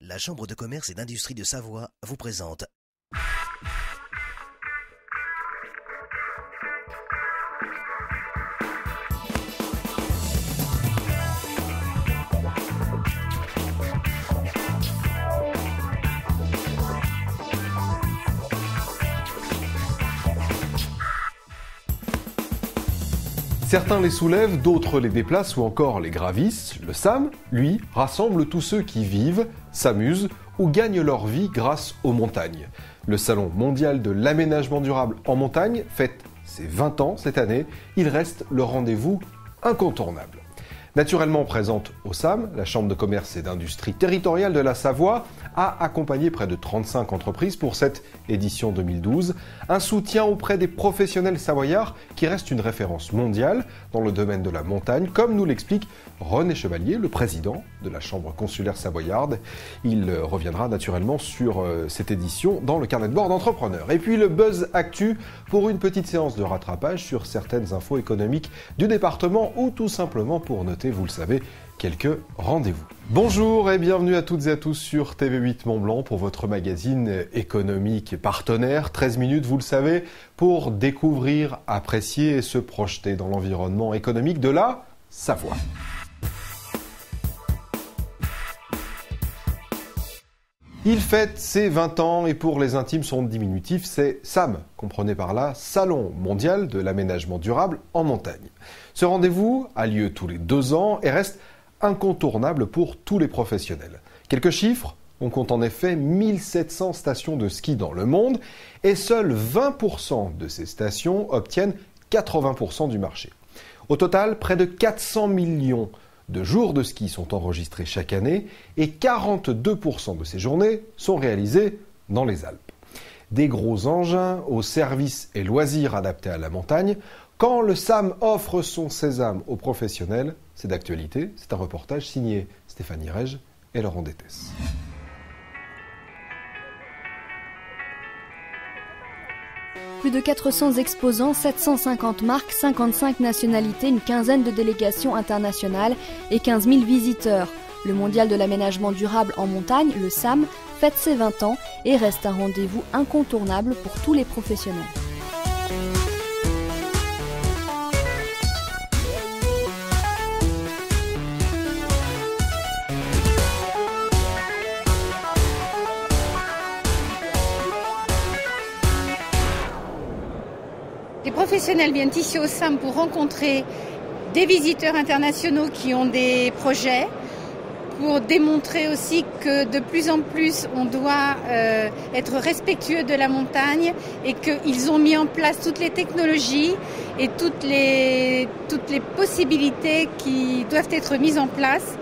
La Chambre de commerce et d'industrie de Savoie vous présente. Certains les soulèvent, d'autres les déplacent ou encore les gravissent. Le SAM, lui, rassemble tous ceux qui vivent, s'amusent ou gagnent leur vie grâce aux montagnes. Le Salon mondial de l'aménagement durable en montagne fête ses 20 ans cette année. Il reste le rendez-vous incontournable. Naturellement présente au SAM, la Chambre de commerce et d'industrie territoriale de la Savoie a accompagné près de 35 entreprises pour cette édition 2012. Un soutien auprès des professionnels savoyards qui reste une référence mondiale dans le domaine de la montagne, comme nous l'explique René Chevalier, le président de la Chambre consulaire savoyarde. Il reviendra naturellement sur cette édition dans le carnet de bord d'entrepreneurs. Et puis le Buzz Actu pour une petite séance de rattrapage sur certaines infos économiques du département ou tout simplement pour noter, vous le savez, quelques rendez-vous. Bonjour et bienvenue à toutes et à tous sur TV8 Mont-Blanc pour votre magazine économique partenaire. 13 minutes, vous le savez, pour découvrir, apprécier et se projeter dans l'environnement économique de la Savoie. Il fête ses 20 ans et pour les intimes, son diminutif, c'est SAM. Comprenez par là Salon mondial de l'aménagement durable en montagne. Ce rendez-vous a lieu tous les 2 ans et reste incontournable pour tous les professionnels. Quelques chiffres, on compte en effet 1700 stations de ski dans le monde et seuls 20% de ces stations obtiennent 80% du marché. Au total, près de 400 millions de jours de ski sont enregistrés chaque année et 42% de ces journées sont réalisées dans les Alpes. Des gros engins aux services et loisirs adaptés à la montagne. Quand le SAM offre son sésame aux professionnels, c'est d'actualité. C'est un reportage signé Stéphanie Rege et Laurent Détès. Plus de 400 exposants, 750 marques, 55 nationalités, une quinzaine de délégations internationales et 15 000 visiteurs. Le mondial de l'aménagement durable en montagne, le SAM, fête ses 20 ans et reste un rendez-vous incontournable pour tous les professionnels. Les professionnels viennent ici au SAM pour rencontrer des visiteurs internationaux qui ont des projets, pour démontrer aussi que de plus en plus on doit être respectueux de la montagne et qu'ils ont mis en place toutes les technologies et toutes les possibilités qui doivent être mises en place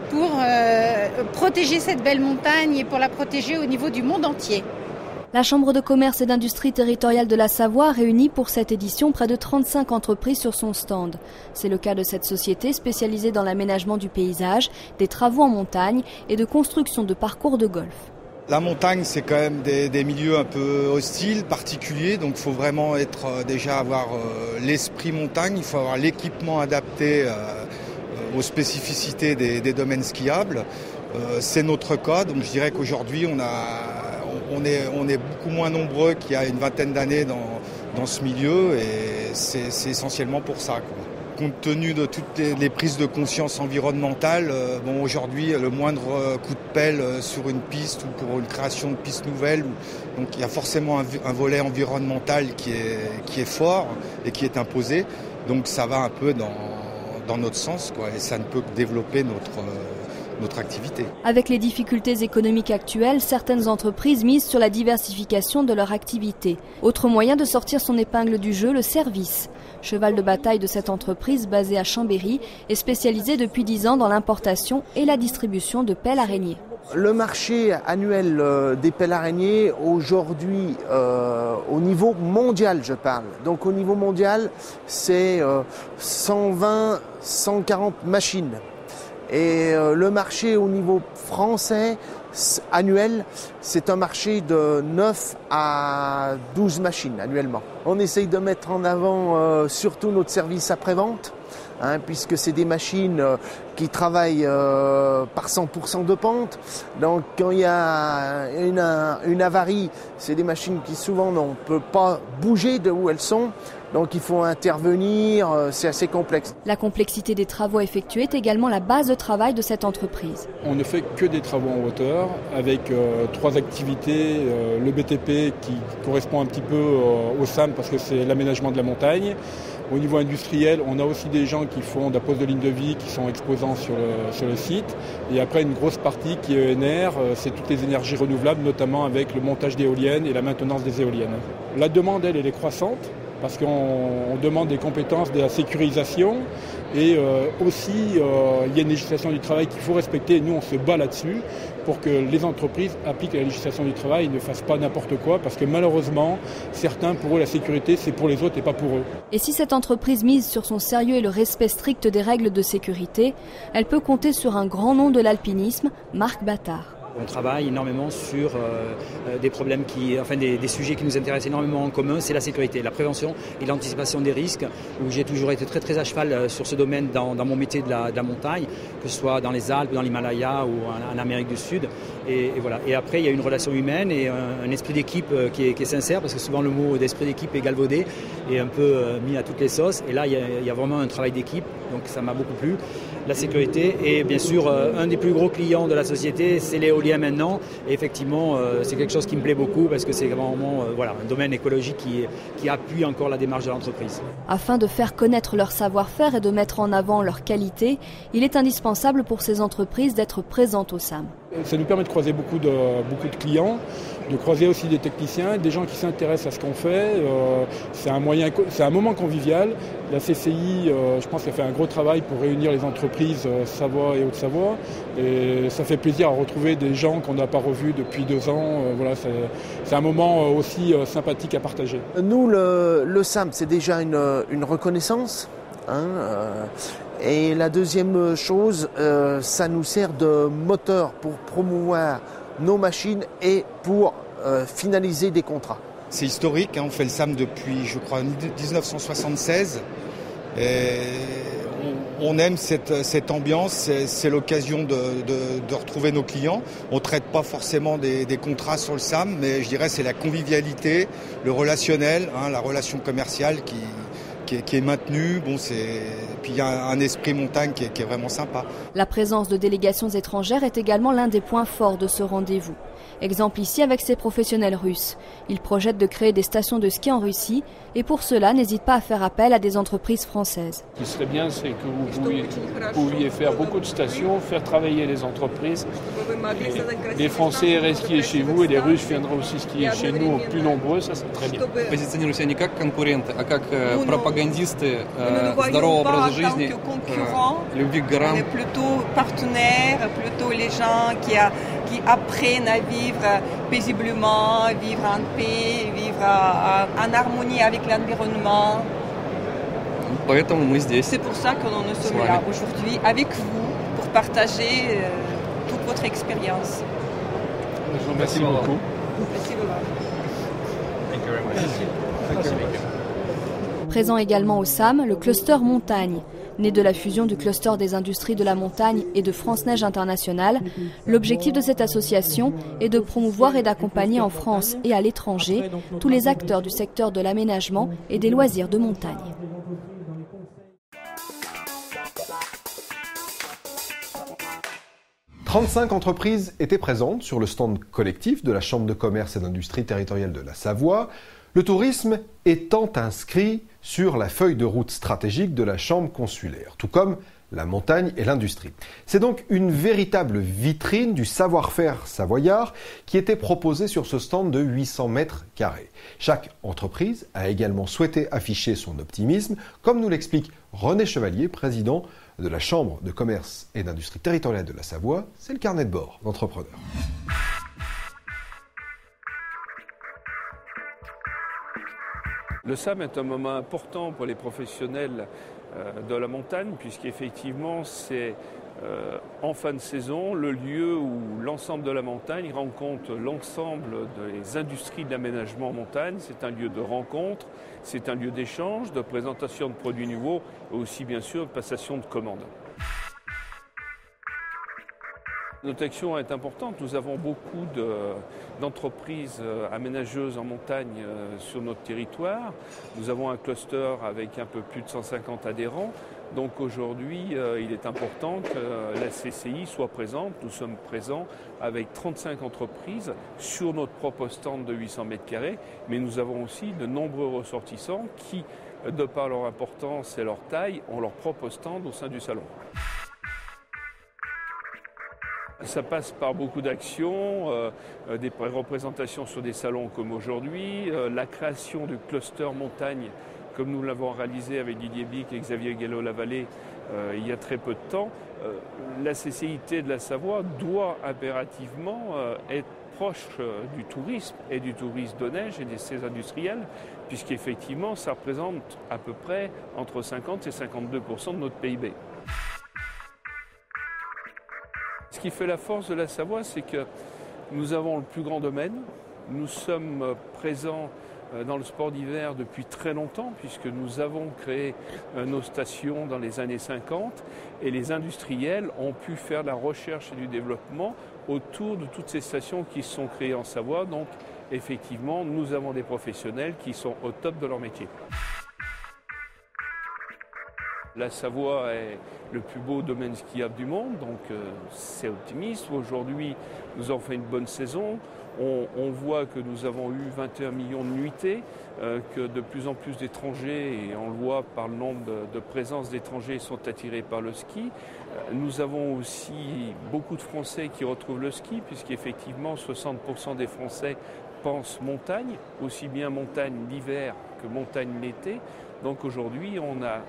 pour protéger cette belle montagne et pour la protéger au niveau du monde entier. La Chambre de commerce et d'industrie territoriale de la Savoie réunit pour cette édition près de 35 entreprises sur son stand. C'est le cas de cette société spécialisée dans l'aménagement du paysage, des travaux en montagne et de construction de parcours de golf. La montagne, c'est quand même des milieux un peu hostiles, particuliers, donc il faut vraiment déjà avoir l'esprit montagne, il faut avoir l'équipement adapté aux spécificités des domaines skiables. C'est notre cas, donc je dirais qu'aujourd'hui on est beaucoup moins nombreux qu'il y a une vingtaine d'années dans ce milieu et c'est essentiellement pour ça, quoi. Compte tenu de toutes les prises de conscience environnementales, aujourd'hui le moindre coup de pelle sur une piste ou pour une création de piste nouvelle, donc il y a forcément un volet environnemental qui est fort et qui est imposé, donc ça va un peu dans notre sens, quoi, et ça ne peut que développer notre activité. Avec les difficultés économiques actuelles, certaines entreprises misent sur la diversification de leur activité. Autre moyen de sortir son épingle du jeu, le service. Cheval de bataille de cette entreprise basée à Chambéry est spécialisée depuis 10 ans dans l'importation et la distribution de pelles araignées. Le marché annuel des pelles araignées aujourd'hui, au niveau mondial je parle, donc au niveau mondial c'est 120-140 machines. Et le marché au niveau français annuel, c'est un marché de 9 à 12 machines annuellement. On essaye de mettre en avant surtout notre service après-vente puisque c'est des machines qui travaillent par 100% de pente. Donc quand il y a une avarie, c'est des machines qui souvent ne peuvent pas bouger de où elles sont. Donc il faut intervenir, c'est assez complexe. La complexité des travaux effectués est également la base de travail de cette entreprise. On ne fait que des travaux en hauteur avec 3 activités. Le BTP qui correspond un petit peu au SAM parce que c'est l'aménagement de la montagne. Au niveau industriel, on a aussi des gens qui font de la pose de ligne de vie, qui sont exposants sur le site. Et après, une grosse partie qui est ENR, c'est toutes les énergies renouvelables, notamment avec le montage d'éoliennes et la maintenance des éoliennes. La demande, elle est croissante, parce qu'on demande des compétences de la sécurisation et aussi il y a une législation du travail qu'il faut respecter et nous on se bat là-dessus pour que les entreprises appliquent la législation du travail et ne fassent pas n'importe quoi parce que malheureusement certains pour eux la sécurité c'est pour les autres et pas pour eux. Et si cette entreprise mise sur son sérieux et le respect strict des règles de sécurité, elle peut compter sur un grand nom de l'alpinisme, Marc Battard. On travaille énormément sur des problèmes des sujets qui nous intéressent énormément en commun, c'est la sécurité, la prévention et l'anticipation des risques, où j'ai toujours été très à cheval sur ce domaine dans mon métier de la montagne, que ce soit dans les Alpes, dans l'Himalaya ou en Amérique du Sud. Et voilà. Et après, il y a une relation humaine et un esprit d'équipe qui est sincère, parce que souvent le mot d'esprit d'équipe est galvaudé et un peu mis à toutes les sauces. Et là, il y a vraiment un travail d'équipe, donc ça m'a beaucoup plu. La sécurité et bien sûr un des plus gros clients de la société c'est l'éolien maintenant et effectivement c'est quelque chose qui me plaît beaucoup parce que c'est vraiment un domaine écologique qui appuie encore la démarche de l'entreprise. Afin de faire connaître leur savoir-faire et de mettre en avant leur qualité, il est indispensable pour ces entreprises d'être présentes au SAM. Ça nous permet de croiser beaucoup de clients, de croiser aussi des techniciens, des gens qui s'intéressent à ce qu'on fait. C'est un moment convivial. La CCI, je pense qu'elle fait un gros travail pour réunir les entreprises Savoie et Haute-Savoie. Et ça fait plaisir à retrouver des gens qu'on n'a pas revus depuis 2 ans. C'est un moment aussi sympathique à partager. Nous, le SAM, c'est déjà une reconnaissance. Et la deuxième chose, ça nous sert de moteur pour promouvoir nos machines et pour finaliser des contrats. C'est historique, on fait le SAM depuis, je crois, 1976. Et on aime cette ambiance, c'est l'occasion de retrouver nos clients. On ne traite pas forcément des contrats sur le SAM, mais je dirais c'est la convivialité, le relationnel, la relation commerciale qui est maintenue. Puis il y a un esprit montagne qui est vraiment sympa. La présence de délégations étrangères est également l'un des points forts de ce rendez-vous. Exemple ici avec ces professionnels russes. Ils projettent de créer des stations de ski en Russie et pour cela n'hésitent pas à faire appel à des entreprises françaises. Ce qui serait bien, c'est que vous pouviez faire beaucoup de stations, faire travailler les entreprises. Les Français iraient skier chez vous et les Russes viendraient aussi skier chez nous plus nombreux, ça serait très bien. Позиционируем себя не как конкуренты, а как пропагандисты здорового образа жизни, любви к горам. On est plutôt partenaires, plutôt les gens qui apprennent à vivre paisiblement, vivre en paix, vivre en harmonie avec l'environnement. Поэтому мы здесь. C'est pour ça que nous sommes là aujourd'hui avec vous pour partager toute votre expérience. Merci beaucoup. Merci beaucoup. Thank you very much. Présent également au SAM, le cluster montagne. Né de la fusion du cluster des industries de la montagne et de France Neige International, l'objectif de cette association est de promouvoir et d'accompagner en France et à l'étranger tous les acteurs du secteur de l'aménagement et des loisirs de montagne. « 35 entreprises étaient présentes sur le stand collectif de la Chambre de commerce et d'industrie territoriale de la Savoie, le tourisme étant inscrit sur la feuille de route stratégique de la Chambre consulaire, tout comme la montagne et l'industrie. C'est donc une véritable vitrine du savoir-faire savoyard qui était proposée sur ce stand de 800 mètres carrés. Chaque entreprise a également souhaité afficher son optimisme, comme nous l'explique René Chevalier, président de la Chambre de commerce et d'industrie territoriale de la Savoie. C'est le carnet de bord d'entrepreneurs. Le SAM est un moment important pour les professionnels de la montagne, puisqu'effectivement c'est en fin de saison le lieu où l'ensemble de la montagne rencontre l'ensemble des industries de l'aménagement en montagne. C'est un lieu de rencontre, c'est un lieu d'échange, de présentation de produits nouveaux et aussi bien sûr de passation de commandes. Notre action est importante. Nous avons beaucoup d'entreprises aménageuses en montagne sur notre territoire. Nous avons un cluster avec un peu plus de 150 adhérents. Donc aujourd'hui, il est important que la CCI soit présente. Nous sommes présents avec 35 entreprises sur notre propre stand de 800 m², mais nous avons aussi de nombreux ressortissants qui, de par leur importance et leur taille, ont leur propre stand au sein du salon. Ça passe par beaucoup d'actions, des représentations sur des salons comme aujourd'hui, la création du cluster montagne comme nous l'avons réalisé avec Didier Bic et Xavier Gallo-Lavallée il y a très peu de temps. La CCIT de la Savoie doit impérativement être proche du tourisme et du tourisme de neige et de ses industriels, puisqu'effectivement ça représente à peu près entre 50 et 52% de notre PIB. Ce qui fait la force de la Savoie, c'est que nous avons le plus grand domaine. Nous sommes présents dans le sport d'hiver depuis très longtemps, puisque nous avons créé nos stations dans les années 50 et les industriels ont pu faire de la recherche et du développement autour de toutes ces stations qui sont créées en Savoie. Donc effectivement, nous avons des professionnels qui sont au top de leur métier. La Savoie est le plus beau domaine skiable du monde, donc c'est optimiste. Aujourd'hui, nous avons fait une bonne saison. On voit que nous avons eu 21 millions de nuitées, que de plus en plus d'étrangers, et on le voit par le nombre de présences d'étrangers, sont attirés par le ski. Nous avons aussi beaucoup de Français qui retrouvent le ski, puisqu'effectivement 60% des Français pensent montagne, aussi bien montagne l'hiver que montagne l'été. Donc aujourd'hui, on a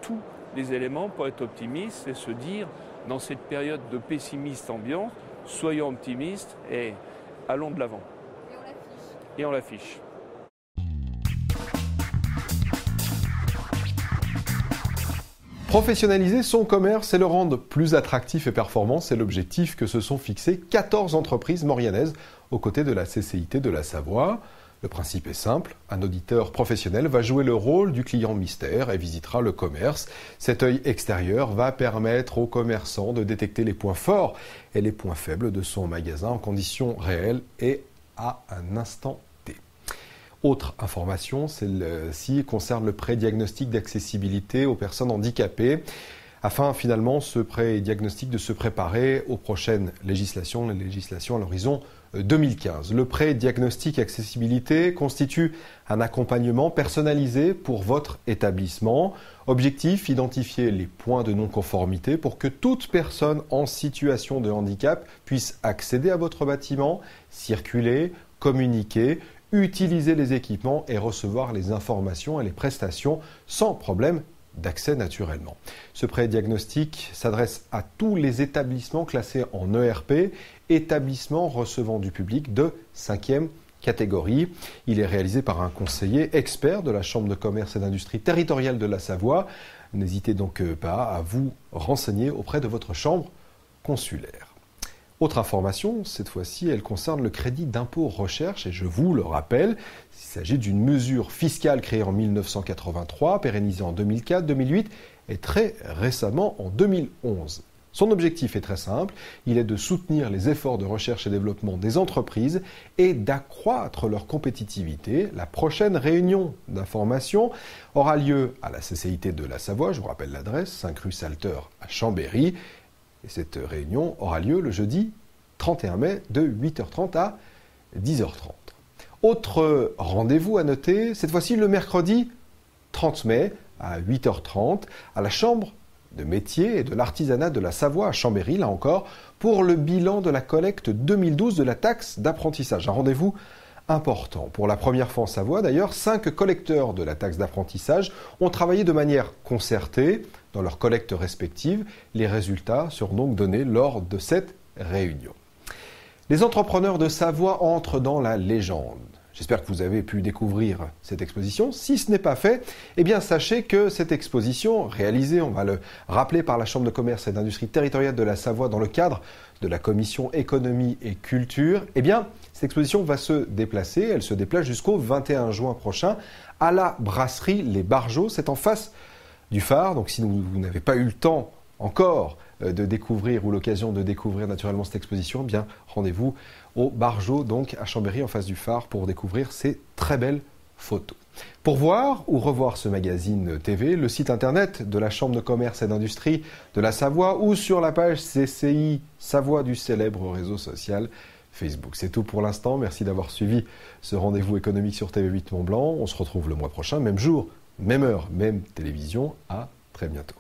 tous les éléments pour être optimiste et se dire, dans cette période de pessimiste ambiante, soyons optimistes et allons de l'avant. Et on l'affiche. Professionnaliser son commerce et le rendre plus attractif et performant, c'est l'objectif que se sont fixés 14 entreprises maurianaises aux côtés de la CCIT de la Savoie. Le principe est simple, un auditeur professionnel va jouer le rôle du client mystère et visitera le commerce. Cet œil extérieur va permettre aux commerçants de détecter les points forts et les points faibles de son magasin en conditions réelles et à un instant T. Autre information, celle-ci concerne le pré-diagnostic d'accessibilité aux personnes handicapées, afin finalement ce pré-diagnostic de se préparer aux prochaines législations, les législations à l'horizon 2015. Le pré-diagnostic accessibilité constitue un accompagnement personnalisé pour votre établissement. Objectif, identifier les points de non-conformité pour que toute personne en situation de handicap puisse accéder à votre bâtiment, circuler, communiquer, utiliser les équipements et recevoir les informations et les prestations sans problème d'accès naturellement. Ce pré-diagnostic s'adresse à tous les établissements classés en ERP, établissements recevant du public de 5e catégorie. Il est réalisé par un conseiller expert de la Chambre de commerce et d'industrie territoriale de la Savoie. N'hésitez donc pas à vous renseigner auprès de votre chambre consulaire. Autre information, cette fois-ci, elle concerne le crédit d'impôt recherche et je vous le rappelle, il s'agit d'une mesure fiscale créée en 1983, pérennisée en 2004, 2008 et très récemment en 2011. Son objectif est très simple, il est de soutenir les efforts de recherche et développement des entreprises et d'accroître leur compétitivité. La prochaine réunion d'information aura lieu à la CCIT de la Savoie, je vous rappelle l'adresse, 5 rue Salteur à Chambéry. Et cette réunion aura lieu le jeudi 31 mai de 8h30 à 10h30. Autre rendez-vous à noter, cette fois-ci le mercredi 30 mai à 8h30 à la Chambre de métier et de l'artisanat de la Savoie à Chambéry, là encore, pour le bilan de la collecte 2012 de la taxe d'apprentissage. Un rendez-vous important. Pour la première fois en Savoie, d'ailleurs, 5 collecteurs de la taxe d'apprentissage ont travaillé de manière concertée dans leurs collectes respectives. Les résultats seront donc donnés lors de cette réunion. Les entrepreneurs de Savoie entrent dans la légende. J'espère que vous avez pu découvrir cette exposition. Si ce n'est pas fait, eh bien sachez que cette exposition réalisée, on va le rappeler, par la Chambre de commerce et d'industrie territoriale de la Savoie dans le cadre de la commission économie et culture, eh bien cette exposition va se déplacer. Elle se déplace jusqu'au 21 juin prochain à la brasserie Les Bargeaux. C'est en face du phare. Donc si vous n'avez pas eu le temps encore de découvrir ou l'occasion de découvrir naturellement cette exposition, eh bien rendez-vous au Bargeaux, donc à Chambéry, en face du phare, pour découvrir ces très belles photos. Pour voir ou revoir ce magazine TV, le site internet de la Chambre de commerce et d'industrie de la Savoie ou sur la page CCI Savoie du célèbre réseau social Facebook. C'est tout pour l'instant. Merci d'avoir suivi ce rendez-vous économique sur TV8 Mont-Blanc. On se retrouve le mois prochain, même jour, même heure, même télévision. À très bientôt.